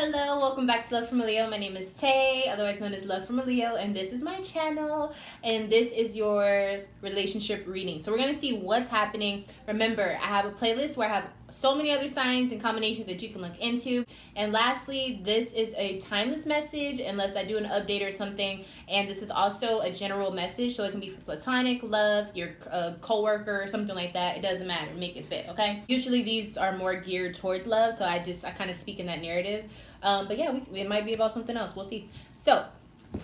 Hello, welcome back to Love from a Leo. My name is Tay, otherwise known as Love from a Leo, and this is my channel, and this is your relationship reading. So we're going to see what's happening. Remember, I have a playlist where I have so many other signs and combinations that you can look into. And lastly, this is a timeless message unless I do an update or something. And this is also a general message, so it can be for platonic, love, your co-worker, or something like that. It doesn't matter. Make it fit, okay? Usually these are more geared towards love, so I kind of speak in that narrative. But yeah, it might be about something else. We'll see. So,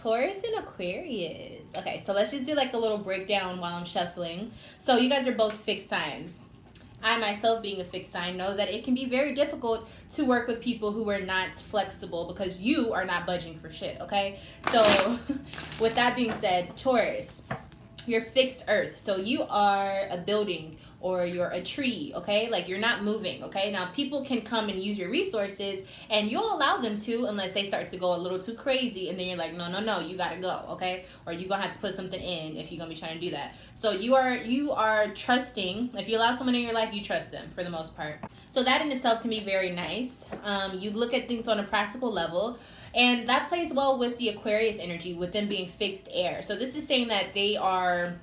Taurus and Aquarius. Okay, so let's just do like a little breakdown while I'm shuffling. So you guys are both fixed signs. I myself, being a fixed sign, know that it can be very difficult to work with people who are not flexible because you are not budging for shit, okay? So with that being said, Taurus, you're fixed earth. So you are a building or you're a tree, okay? Like you're not moving, okay? Now people can come and use your resources and you'll allow them to unless they start to go a little too crazy, and then you're like, no, you gotta go, okay? Or you're gonna have to put something in if you're gonna be trying to do that. So you are trusting. If you allow someone in your life, you trust them for the most part. So that in itself can be very nice. You look at things on a practical level, and that plays well with the Aquarius energy, with them being fixed air. So this is saying that they are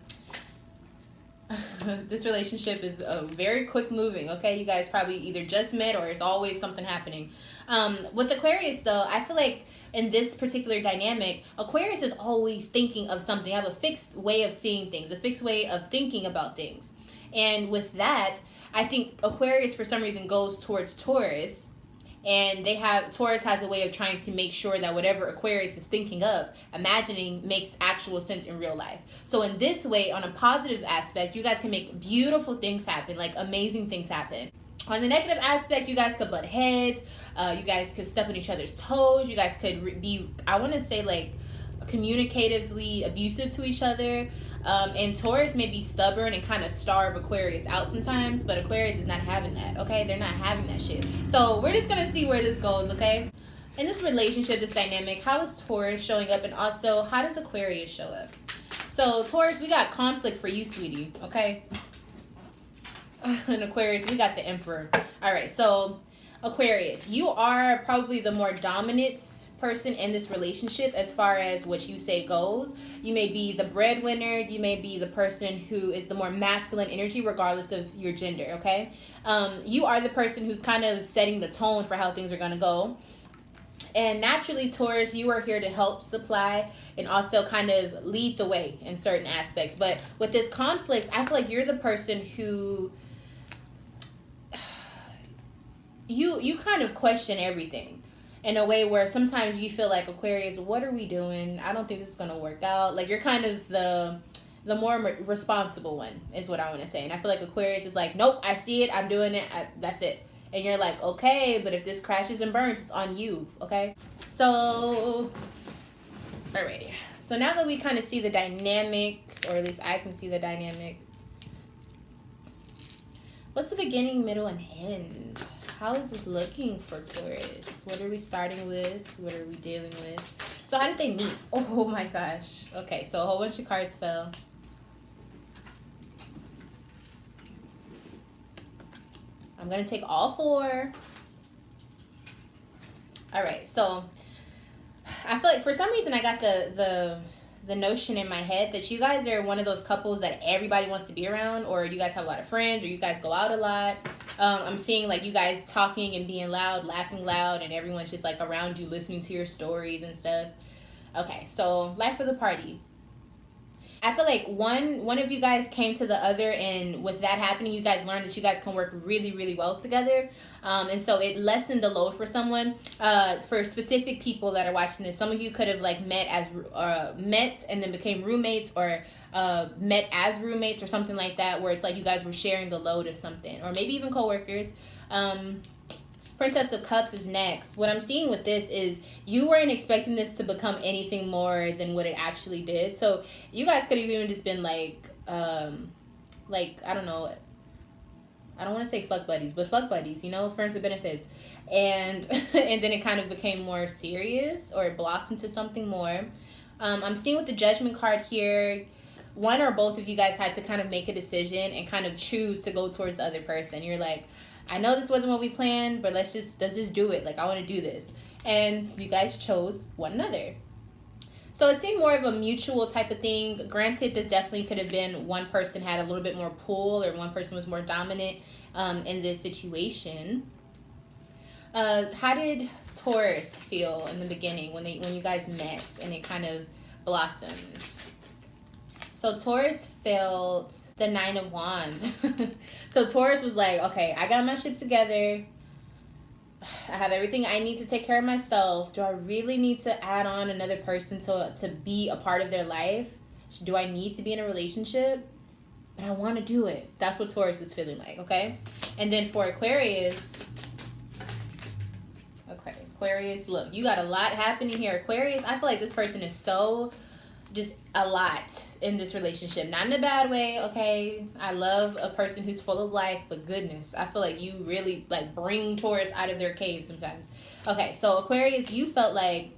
this relationship is very quick moving, okay? You guys probably either just met or it's always something happening. With Aquarius, though, I feel like in this particular dynamic, Aquarius is always thinking of something. I have a fixed way of seeing things, a fixed way of thinking about things. And with that, I think Aquarius, for some reason, goes towards Taurus. And Taurus has a way of trying to make sure that whatever Aquarius is thinking of, imagining, makes actual sense in real life. So in this way, on a positive aspect, you guys can make beautiful things happen, like amazing things happen. On the negative aspect, you guys could butt heads, you guys could step on each other's toes, you guys could be, I want to say, like, communicatively abusive to each other. And Taurus may be stubborn and kind of starve Aquarius out sometimes, but Aquarius is not having that, okay? They're not having that shit. So we're just going to see where this goes, okay? In this relationship, this dynamic, how is Taurus showing up, and also how does Aquarius show up? So Taurus, we got conflict for you, sweetie, okay? And Aquarius, we got the Emperor. All right, so Aquarius, you are probably the more dominant person in this relationship as far as what you say goes. You may be the breadwinner, you may be the person who is the more masculine energy regardless of your gender, okay? You are the person who's kind of setting the tone for how things are going to go. And naturally, Taurus, you are here to help supply and also kind of lead the way in certain aspects. But with this conflict, I feel like you're the person who you kind of question everything in a way where sometimes you feel like, Aquarius, what are we doing? I don't think this is going to work out. Like, you're kind of the more responsible one is what I want to say. And I feel like Aquarius is like, nope, I see it. I'm doing it. That's it. And you're like, okay, but if this crashes and burns, it's on you. Okay. So, alrighty. So now that we kind of see the dynamic, or at least I can see the dynamic, what's the beginning, middle, and end? How is this looking for Taurus? What are we starting with? What are we dealing with? So how did they meet? Oh my gosh. Okay, so a whole bunch of cards fell. I'm going to take all four. All right, so I feel like for some reason I got the notion in my head that you guys are one of those couples that everybody wants to be around, or you guys have a lot of friends, or you guys go out a lot. I'm seeing like you guys talking and being loud, laughing loud, and everyone's just like around you listening to your stories and stuff. Okay, so life of the party. I feel like one of you guys came to the other, and with that happening, you guys learned that you guys can work really, really well together. And so it lessened the load for someone. For specific people that are watching this, some of you could have like met and then became roommates, or met as roommates or something like that, where it's like you guys were sharing the load of something, or maybe even coworkers. Princess of Cups is next. What I'm seeing with this is you weren't expecting this to become anything more than what it actually did. So you guys could have even just been like I don't know, I don't want to say fuck buddies, but fuck buddies, you know, friends with benefits. And and then it kind of became more serious, or it blossomed to something more. I'm seeing with the Judgment card here, one or both of you guys had to kind of make a decision and kind of choose to go towards the other person. You're like, I know this wasn't what we planned, but let's just do it. Like, I want to do this. and you guys chose one another. So it seemed more of a mutual type of thing. Granted, this definitely could have been one person had a little bit more pull, or one person was more dominant in this situation. How did Taurus feel in the beginning when you guys met and it kind of blossomed? So Taurus felt the 9 of Wands. So Taurus was like, okay, I got my shit together. I have everything I need to take care of myself. Do I really need to add on another person to be a part of their life? Do I need to be in a relationship? But I want to do it. That's what Taurus is feeling like, okay? And then for Aquarius, look, you got a lot happening here. Aquarius, I feel like this person is so just a lot in this relationship. Not in a bad way, okay? I love a person who's full of life, but goodness, I feel like you really like bring Taurus out of their cave sometimes. Okay, so Aquarius, you felt like,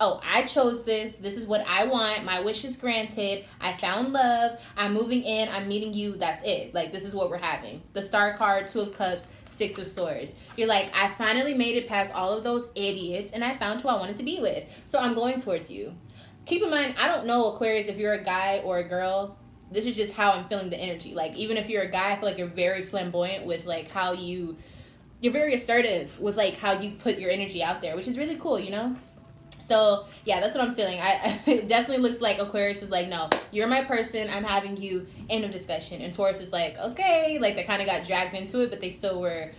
oh, I chose this. This is what I want. My wish is granted. I found love. I'm moving in. I'm meeting you. That's it. Like, this is what we're having. The Star card, 2 of Cups, 6 of Swords. You're like, I finally made it past all of those idiots, and I found who I wanted to be with. So I'm going towards you. Keep in mind, I don't know, Aquarius, if you're a guy or a girl. This is just how I'm feeling the energy. Like, even if you're a guy, I feel like you're very flamboyant with, like, how you're very assertive with, like, how you put your energy out there, which is really cool, you know? So, yeah, that's what I'm feeling. It definitely looks like Aquarius was like, no, you're my person. I'm having you. End of discussion. And Taurus is like, okay. Like, they kind of got dragged into it, but they still were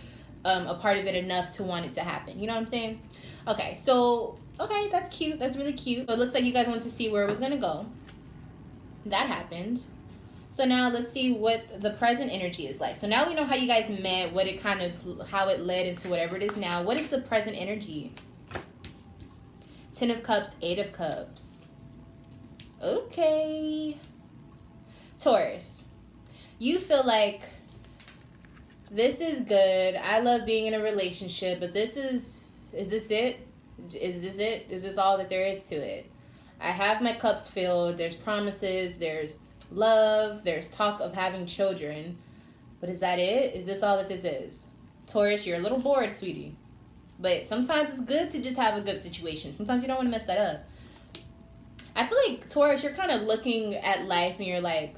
a part of it enough to want it to happen. You know what I'm saying? Okay, so... okay, that's cute. That's really cute. But it looks like you guys want to see where it was going to go. That happened. So now let's see what the present energy is like. So now we know how you guys met, what it kind of, how it led into whatever it is now. What is the present energy? 10 of Cups, 8 of Cups. Okay. Taurus, you feel like this is good. I love being in a relationship, but this is this it? Is this it? Is this all that there is to it? I have my cups filled. There's promises. There's love. There's talk of having children. But is that it? Is this all that this is? Taurus, you're a little bored, sweetie. But sometimes it's good to just have a good situation. Sometimes you don't want to mess that up. I feel like, Taurus, you're kind of looking at life and you're like,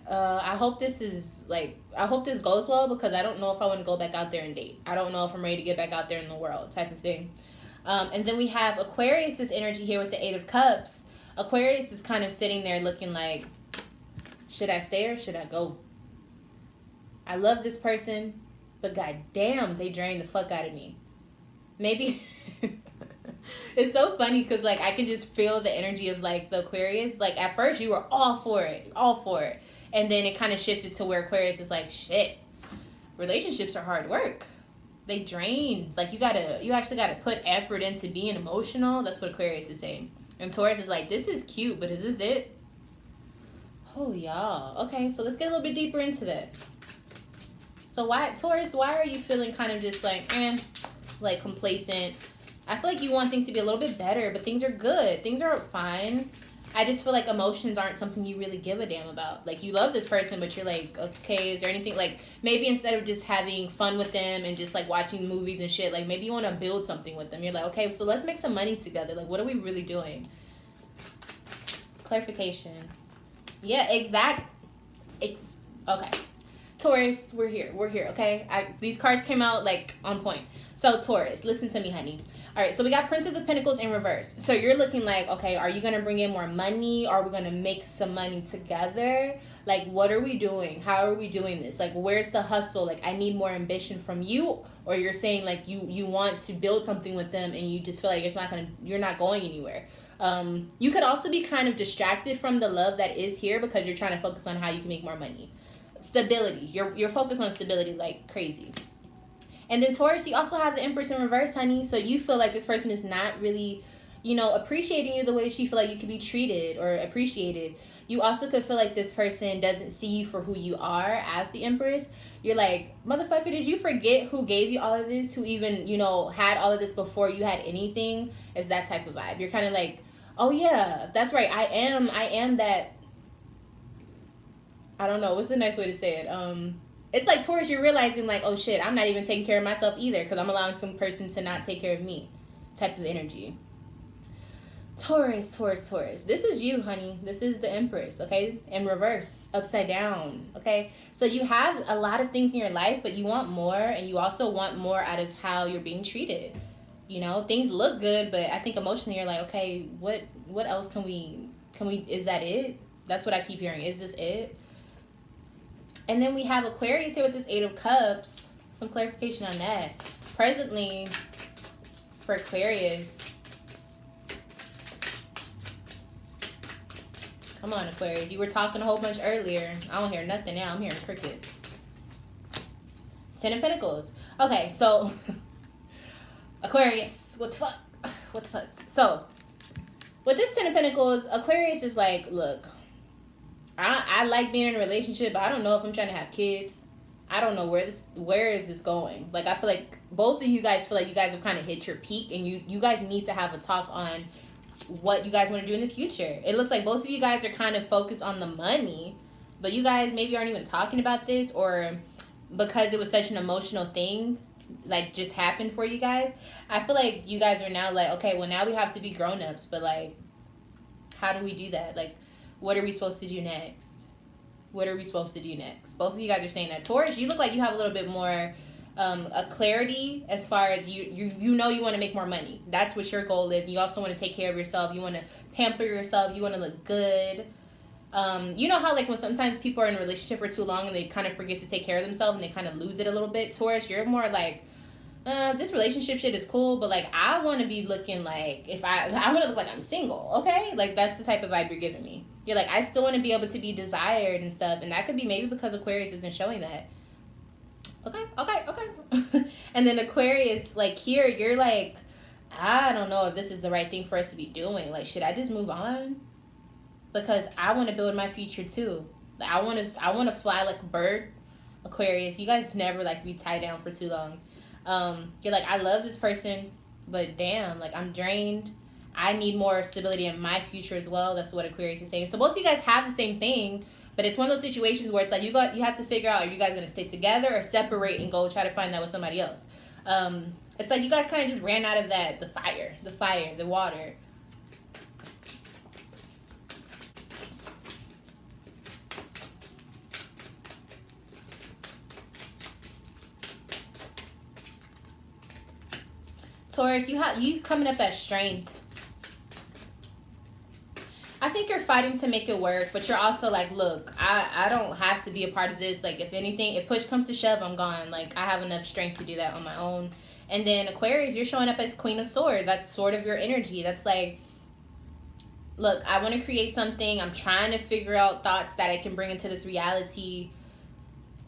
I hope this goes well, because I don't know if I want to go back out there and date. I don't know if I'm ready to get back out there in the world, type of thing. And then we have Aquarius's energy here with the 8 of Cups. Aquarius is kind of sitting there looking like, should I stay or should I go? I love this person, but goddamn, they drain the fuck out of me. Maybe it's so funny because, like, I can just feel the energy of, like, the Aquarius. Like, at first you were all for it. And then it kind of shifted to where Aquarius is like, shit, relationships are hard work. They drain. Like, you actually gotta put effort into being emotional. That's what Aquarius is saying. And Taurus is like, this is cute, but is this it? Oh, y'all. Okay, so let's get a little bit deeper into that. So Taurus, why are you feeling kind of just like, like complacent? I feel like you want things to be a little bit better, but things are good. Things are fine. I just feel like emotions aren't something you really give a damn about. Like, you love this person, but you're like, okay, is there anything, like, maybe instead of just having fun with them and just, like, watching movies and shit, like, maybe you want to build something with them. You're like, okay, so let's make some money together. Like, what are we really doing? Clarification. Yeah, okay. Taurus, we're here, okay? These cards came out, like, on point. So, Taurus, listen to me, honey. All right, so we got Princess of Pentacles in reverse. So you're looking like, okay, are you going to bring in more money? Are we going to make some money together? Like, what are we doing? How are we doing this? Like, where's the hustle? Like, I need more ambition from you. Or you're saying, like, you want to build something with them and you just feel like you're not going anywhere. You could also be kind of distracted from the love that is here because you're trying to focus on how you can make more money. Stability. You're focused on stability like crazy. And then Taurus, you also have the Empress in reverse, honey. So you feel like this person is not really, appreciating you the way that you feel like you could be treated or appreciated. You also could feel like this person doesn't see you for who you are as the Empress. You're like, motherfucker, did you forget who gave you all of this? Who even, had all of this before you had anything? It's that type of vibe. You're kind of like, oh yeah, that's right. I am that. I don't know. What's the nice way to say it? It's like Taurus, you're realizing like, oh shit, I'm not even taking care of myself either because I'm allowing some person to not take care of me type of energy. Taurus, Taurus, Taurus. This is you, honey. This is the Empress, okay? In reverse, upside down, okay? So you have a lot of things in your life, but you want more, and you also want more out of how you're being treated. You know, things look good, but I think emotionally you're like, okay, what else can we, is that it? That's what I keep hearing. Is this it? And then we have Aquarius here with this Eight of Cups. Some clarification on that. Presently, for Aquarius, come on, Aquarius. You were talking a whole bunch earlier. I don't hear nothing now. I'm hearing crickets. Ten of Pentacles. Okay, so Aquarius. What the fuck? What the fuck? So, with this Ten of Pentacles, Aquarius is like, look, I like being in a relationship, but I don't know if I'm trying to have kids. I don't know where is this going. Like, I feel like both of you guys feel like you guys have kind of hit your peak, and you guys need to have a talk on what you guys want to do in the future. It looks like both of you guys are kind of focused on the money, but you guys maybe aren't even talking about this, or because it was such an emotional thing, like, just happened for you guys. I feel like you guys are now like, okay, well, now we have to be grown-ups, but like, how do we do that? Like, what are we supposed to do next? What are we supposed to do next? Both of you guys are saying that. Taurus, you look like you have a little bit more a clarity as far as you know you want to make more money. That's what your goal is. You also want to take care of yourself. You want to pamper yourself. You want to look good. You know how like when sometimes people are in a relationship for too long and they kind of forget to take care of themselves and they kind of lose it a little bit. Taurus, you're more like, this relationship shit is cool, but like I want to be looking like I want to look like I'm single, okay? Like that's the type of vibe you're giving me. You're like, I still want to be able to be desired and stuff, and that could be maybe because Aquarius isn't showing that. Okay. And then Aquarius, like here, you're like, I don't know if this is the right thing for us to be doing. Like, should I just move on? Because I want to build my future too. Like, I want to fly like a bird. Aquarius, you guys never like to be tied down for too long. You're like, I love this person, but damn, like I'm drained. I need more stability in my future as well. That's what Aquarius is saying. So both of you guys have the same thing, but it's one of those situations where it's like you have to figure out, are you guys going to stay together or separate and go try to find that with somebody else? It's like you guys kind of just ran out of that, the fire, the water. Taurus, you coming up as strength. I think you're fighting to make it work, but you're also like, look, I don't have to be a part of this. Like, if anything, if push comes to shove, I'm gone. Like, I have enough strength to do that on my own. And then Aquarius, you're showing up as Queen of Swords. That's sort of your energy. That's like, look, I want to create something. I'm trying to figure out thoughts that I can bring into this reality.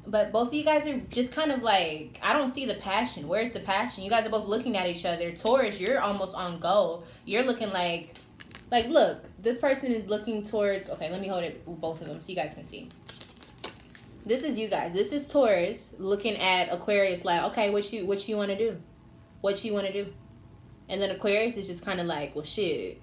But both of you guys are just kind of like, I don't see the passion. Where's the passion? You guys are both looking at each other. Taurus, you're almost on go. You're looking like, look, this person is looking towards, okay, let me hold it, both of them, so you guys can see. This is you guys. This is Taurus looking at Aquarius like, okay, what you want to do? What you want to do? And then Aquarius is just kind of like, well, shit.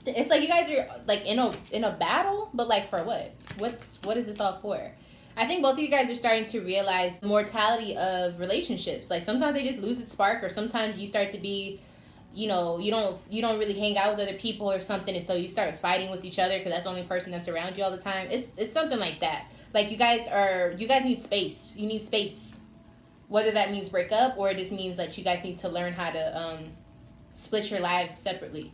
It's like you guys are like in a battle, but like for what? What is this all for? I think both of you guys are starting to realize the mortality of relationships. Like sometimes they just lose its spark, or sometimes you start to be, you know, you don't really hang out with other people or something, and so you start fighting with each other because that's the only person that's around you all the time. It's something like that. Like you guys need space. You need space. Whether that means break up or it just means that you guys need to learn how to split your lives separately.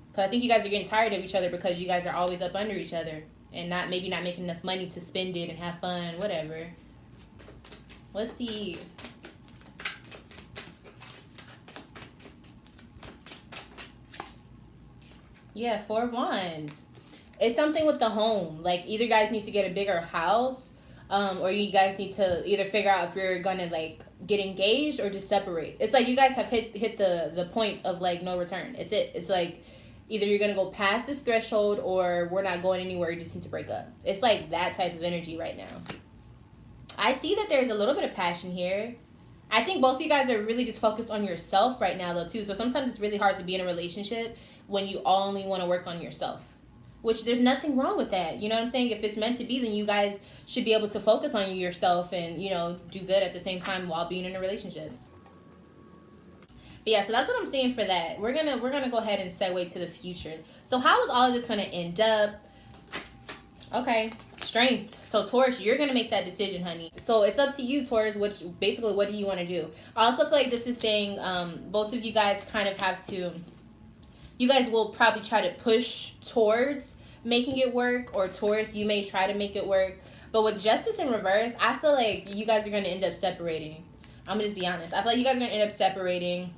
Because I think you guys are getting tired of each other because you guys are always up under each other and maybe not making enough money to spend it and have fun, whatever. What's the... Yeah, Four of Wands. It's something with the home. Like, either you guys need to get a bigger house, or you guys need to either figure out if you're gonna like get engaged or just separate. It's like you guys have hit the point of like no return. It's like either you're gonna go past this threshold or we're not going anywhere. You just need to break up. It's like that type of energy right now. I see that there's a little bit of passion here. I think both of you guys are really just focused on yourself right now though too. So sometimes it's really hard to be in a relationship when you only want to work on yourself. which there's nothing wrong with that. You know what I'm saying? If it's meant to be, then you guys should be able to focus on yourself and, you know, do good at the same time while being in a relationship. But yeah, so that's what I'm seeing for that. We're gonna go ahead and segue to the future. So how is all of this gonna end up? Okay, strength. So Taurus, you're gonna make that decision, honey. So it's up to you, Taurus, which basically, what do you want to do? I also feel like this is saying both of you guys kind of have to, you guys will probably try to push towards making it work, or Taurus, you may try to make it work. But with Justice in reverse, I feel like you guys are going to end up separating. I'm going to just be honest. I feel like you guys are going to end up separating.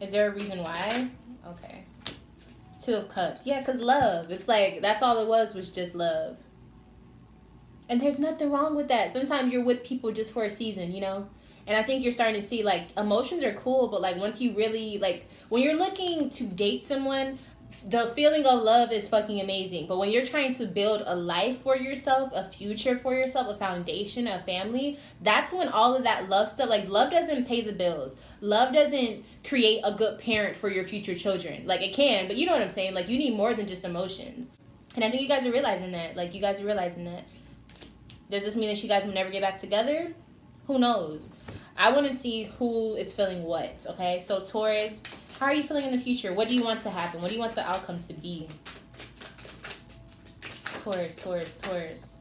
Is there a reason why? Okay. 2 of Cups. Yeah, because love. It's like, that's all it was just love. And there's nothing wrong with that. Sometimes you're with people just for a season, you know? And I think you're starting to see, like, emotions are cool, but, like, once you really, like, when you're looking to date someone, the feeling of love is fucking amazing. But when you're trying to build a life for yourself, a future for yourself, a foundation, a family, that's when all of that love stuff, like, love doesn't pay the bills. Love doesn't create a good parent for your future children. Like, it can, but you know what I'm saying? Like, you need more than just emotions. And I think you guys are realizing that. Like, you guys are realizing that. Does this mean that you guys will never get back together? Who knows? I want to see who is feeling what, okay? So, Taurus, how are you feeling in the future? What do you want to happen? What do you want the outcome to be? Taurus, Taurus, Taurus.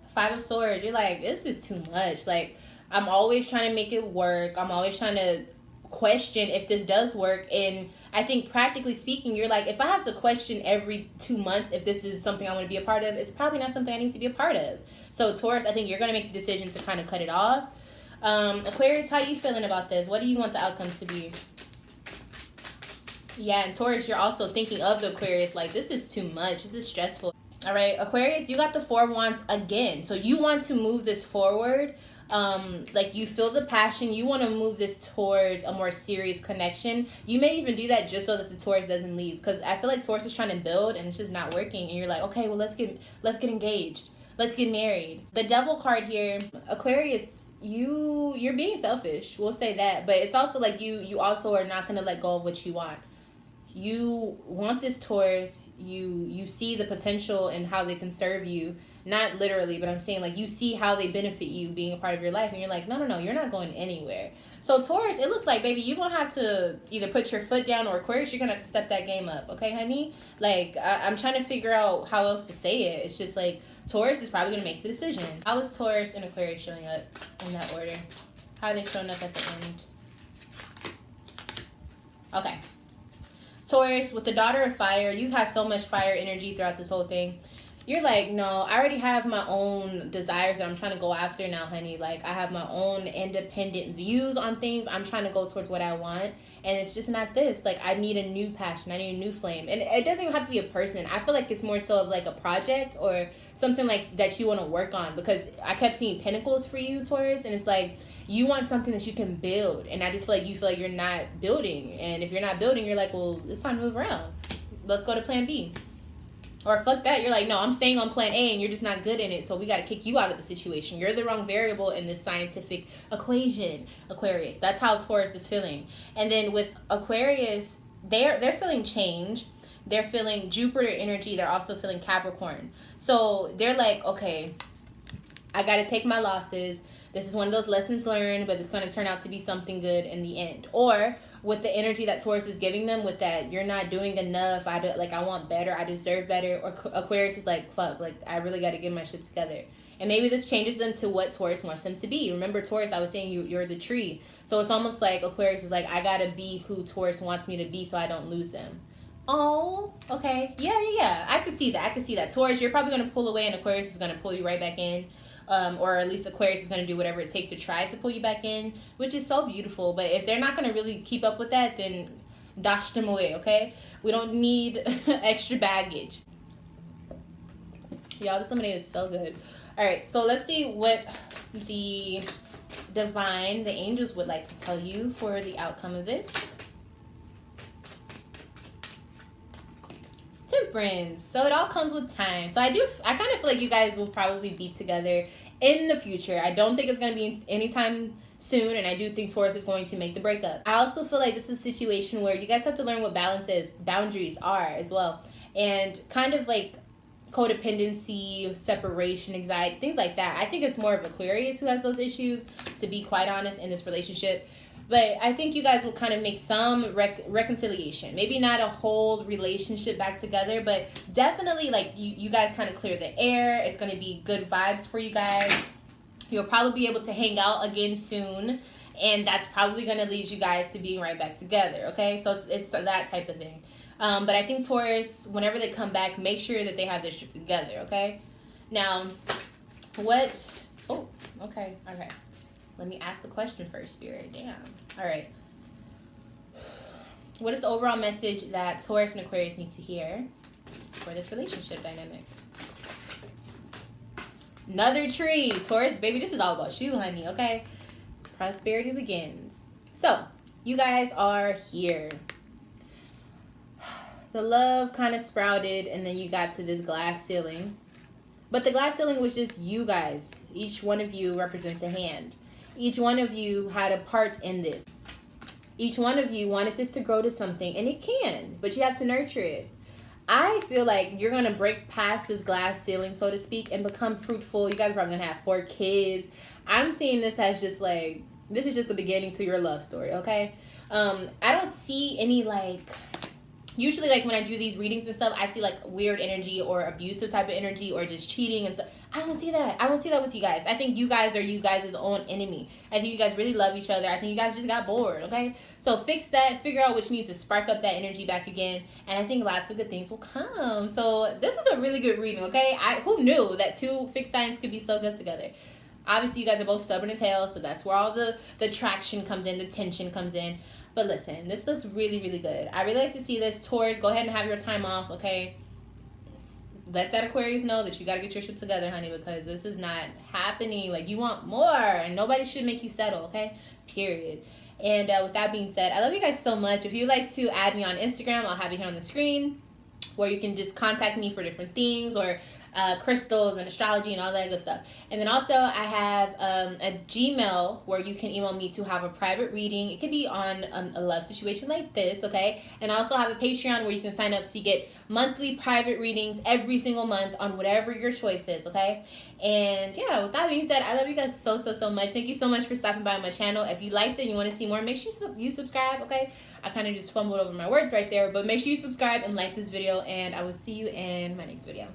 5 of Swords. You're like, this is too much. Like, I'm always trying to make it work. I'm always trying to question if this does work. And I think practically speaking, you're like, if I have to question every 2 months if this is something I want to be a part of, it's probably not something I need to be a part of. So, Taurus, I think you're going to make the decision to kind of cut it off. Aquarius, how are you feeling about this? What do you want the outcomes to be? Yeah, and Taurus, you're also thinking of the Aquarius like, this is too much. This is stressful. All right, Aquarius, you got the 4 of Wands again. So you want to move this forward. Like, you feel the passion. You want to move this towards a more serious connection. You may even do that just so that the Taurus doesn't leave. Because I feel like Taurus is trying to build and it's just not working. And you're like, okay, well, let's get engaged. Let's get married. The Devil card here, Aquarius, you're being selfish. We'll say that. But it's also like you also are not going to let go of what you want. You want this Taurus. You see the potential and how they can serve you. Not literally, but I'm saying, like, you see how they benefit you being a part of your life. And you're like, no, you're not going anywhere. So, Taurus, it looks like, baby, you're going to have to either put your foot down, or Aquarius, you're going to have to step that game up. Okay, honey? Like, I'm trying to figure out how else to say it. It's just like, Taurus is probably going to make the decision. How is Taurus and Aquarius showing up in that order? How are they showing up at the end? Okay. Taurus, with the Daughter of Fire, you've had so much fire energy throughout this whole thing. You're like, no, I already have my own desires that I'm trying to go after now, honey. Like, I have my own independent views on things. I'm trying to go towards what I want. And it's just not this. Like, I need a new passion. I need a new flame. And it doesn't even have to be a person. I feel like it's more so of like a project or something like that you want to work on. Because I kept seeing Pentacles for you, Taurus. And it's like, you want something that you can build. And I just feel like you feel like you're not building. And if you're not building, you're like, well, it's time to move around. Let's go to plan B. Or fuck that, you're like, no, I'm staying on plan A and you're just not good in it, so we got to kick you out of the situation. You're the wrong variable in this scientific equation, Aquarius. That's how Taurus is feeling. And then with Aquarius, they're feeling change. They're feeling Jupiter energy. They're also feeling Capricorn. So they're like, okay, I got to take my losses. This is one of those lessons learned, but it's going to turn out to be something good in the end. Or with the energy that Taurus is giving them, with that you're not doing enough, I want better, I deserve better. Or Aquarius is like, fuck, like, I really got to get my shit together. And maybe this changes them to what Taurus wants them to be. Remember, Taurus, I was saying you're the tree. So it's almost like Aquarius is like, I got to be who Taurus wants me to be so I don't lose them. Oh, okay. Yeah. I could see that. Taurus, you're probably going to pull away and Aquarius is going to pull you right back in. Or at least Aquarius is going to do whatever it takes to try to pull you back in, which is so beautiful. But if they're not going to really keep up with that, then dash them away, okay? We don't need extra baggage. Y'all, this lemonade is so good. All right, so let's see what the divine, the angels would like to tell you for the outcome of this. Temperance. So it all comes with time. So I kind of feel like you guys will probably be together in the future. I don't think it's going to be anytime soon, and I do think Taurus is going to make the breakup. I also feel like this is a situation where you guys have to learn what balance is, boundaries are as well. and kind of like codependency, separation, anxiety, things like that. I think it's more of Aquarius who has those issues, to be quite honest, in this relationship. But I think you guys will kind of make some reconciliation. Maybe not a whole relationship back together, but definitely like you guys kind of clear the air. It's going to be good vibes for you guys. You'll probably be able to hang out again soon. And that's probably going to lead you guys to being right back together, okay? So it's that type of thing. But I think Taurus, whenever they come back, make sure that they have their shit together, okay? Now, what... Oh, okay. All right. Let me ask the question first, Spirit. Damn. All right. What is the overall message that Taurus and Aquarius need to hear for this relationship dynamic? Another tree. Taurus, baby, this is all about you, honey, okay? Prosperity begins. So, you guys are here. The love kind of sprouted, and then you got to this glass ceiling. But the glass ceiling was just you guys. Each one of you represents a hand. Each one of you had a part in this. Each one of you wanted this to grow to something, and it can, but you have to nurture it. I feel like you're going to break past this glass ceiling, so to speak, and become fruitful. You guys are probably going to have 4 kids. I'm seeing this as just like, this is just the beginning to your love story, okay? I don't see any like... Usually, like, when I do these readings and stuff, I see, like, weird energy or abusive type of energy or just cheating and stuff. I don't see that. I don't see that with you guys. I think you guys are you guys' own enemy. I think you guys really love each other. I think you guys just got bored, okay? So fix that. Figure out what you need to spark up that energy back again. And I think lots of good things will come. So this is a really good reading, okay? Who knew that 2 fixed signs could be so good together? Obviously, you guys are both stubborn as hell, so that's where all the traction comes in, the tension comes in. But listen, this looks really, really good. I really like to see this. Taurus, go ahead and have your time off, okay? Let that Aquarius know that you got to get your shit together, honey, because this is not happening. Like, you want more, and nobody should make you settle, okay? Period. And with that being said, I love you guys so much. If you'd like to add me on Instagram, I'll have it here on the screen, where you can just contact me for different things, or crystals and astrology and all that good stuff. And then also I have a Gmail where you can email me to have a private reading. It could be on a love situation like this, okay? And I also have a Patreon where you can sign up to get monthly private readings every single month on whatever your choice is, okay? And yeah, with that being said, I love you guys so much. Thank you so much for stopping by my channel. If you liked it and you want to see more, make sure you subscribe, okay? I kind of just fumbled over my words right there, but make sure you subscribe and like this video, and I will see you in my next video.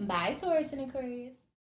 Bye, Taurus and Aquarius.